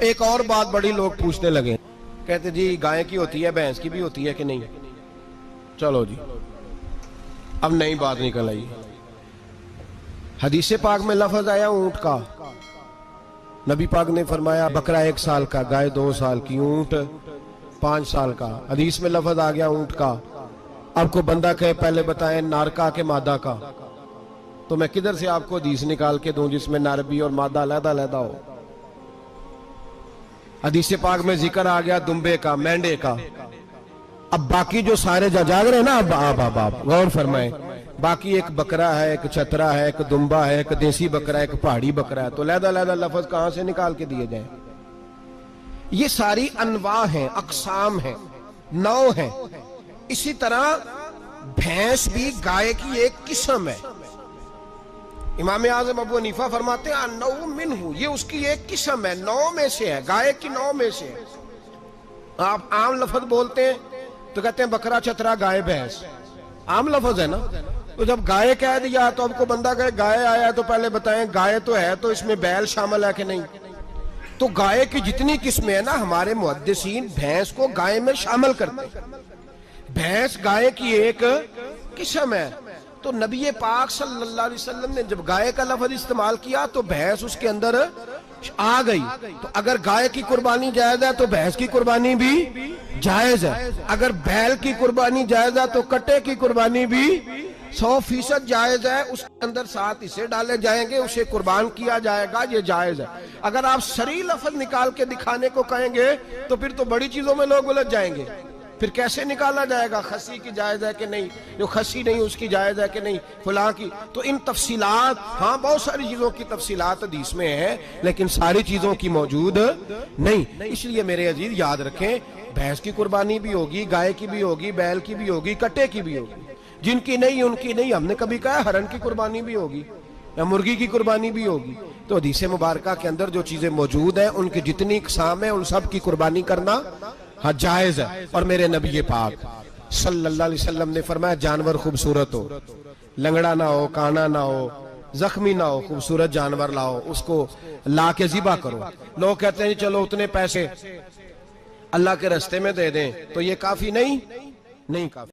एक और बात बड़ी लोग पूछने लगे, कहते जी गाय की होती है, भैंस की भी होती है कि नहीं? चलो जी, अब नई बात निकल आई। हदीस पाक में लफ्ज आया ऊंट का। नबी पाक ने फरमाया बकरा 1 साल का, गाय 2 साल की, ऊंट 5 साल का। हदीस में लफ्ज आ गया ऊंट का। अब को बंदा कहे पहले बताएं नारका के मादा का, तो मैं किधर से आपको हदीस निकाल के दूं जिसमें नार भी और मादा अलग-अलग हो? हदीस पाक में जिक्र आ गया दुम्बे का, मेंढे का। अब बाकी जो सारे जाग रहे हैं ना, अब गौर फरमाएं, बाकी एक बकरा है, एक चतरा है, एक दुम्बा है, एक देसी बकरा है, एक पहाड़ी बकरा है, तो लहदा लफ्ज कहां से निकाल के दिए जाए? ये सारी अनवा हैं, अकसाम हैं, नौ हैं। इसी तरह भैंस भी गाय की एक किस्म है। इमाम आज़म अबू हनीफा फरमाते हैं नौ मिन्हु, ये उसकी एक किस्म है, 9 में से है, गाय की 9 में से है। आप आम लफ्ज बोलते हैं तो कहते हैं बकरा चतरा गाय भैंस, आम लफ्ज है ना। तो जब गाय कह दिया तो आपको बंदा कहे गाय आया तो पहले बताएं गाय तो है, तो इसमें बैल शामिल है कि नहीं? तो गाय की जितनी किस्में है ना, हमारे मुहद्दिसीन भैंस को गाय में शामिल करते हैं। भैंस गाय की एक किस्म है। तो नबी पाक सल्लल्लाहु अलैहि वसल्लम ने जब गाय का लफ्ज इस्तेमाल किया तो भैंस उसके अंदर आ गई। तो अगर गाय की कुर्बानी जायज है तो भैंस की कुर्बानी भी जायज है। अगर बैल की कुर्बानी जायज है तो कट्टे की कुर्बानी भी 100% जायज है। उसके अंदर 7 हिस्से डाले जाएंगे, उसे कुर्बान किया जाएगा, ये जायज है। अगर आप सही लफ्ज निकाल के दिखाने को कहेंगे तो फिर तो बड़ी चीजों में लोग उलझ जाएंगे। फिर कैसे निकाला जाएगा खसी की जायज है कि नहीं, जो खसी नहीं उसकी जायज है कि नहीं, फुला की? तो इन तफसीलात, हाँ बहुत सारी चीजों की तफसीलात हदीस में है, लेकिन सारी चीजों की मौजूद नहीं। इसलिए मेरे अजीज याद रखें, भैंस की कुर्बानी भी होगी, गाय की भी होगी, बैल की भी होगी, कट्टे की भी होगी। जिनकी नहीं उनकी नहीं। हमने कभी कहा हरन की कुर्बानी भी होगी या मुर्गी की कुर्बानी भी होगी। तो हदीस मुबारका के अंदर जो चीजें मौजूद है उनकी जितनी इकसाम है उन सब की कुर्बानी करना हाँ जायज है। और मेरे नबी पाक सल्लल्लाहु अलैहि वसल्लम ने फरमाया जानवर खूबसूरत हो, लंगड़ा ना हो, काना ना हो, जख्मी ना हो, खूबसूरत जानवर लाओ, उसको ला के ज़िबा करो। लोग कहते हैं चलो उतने पैसे अल्लाह के रास्ते में दे दें, तो ये काफी नहीं काफी।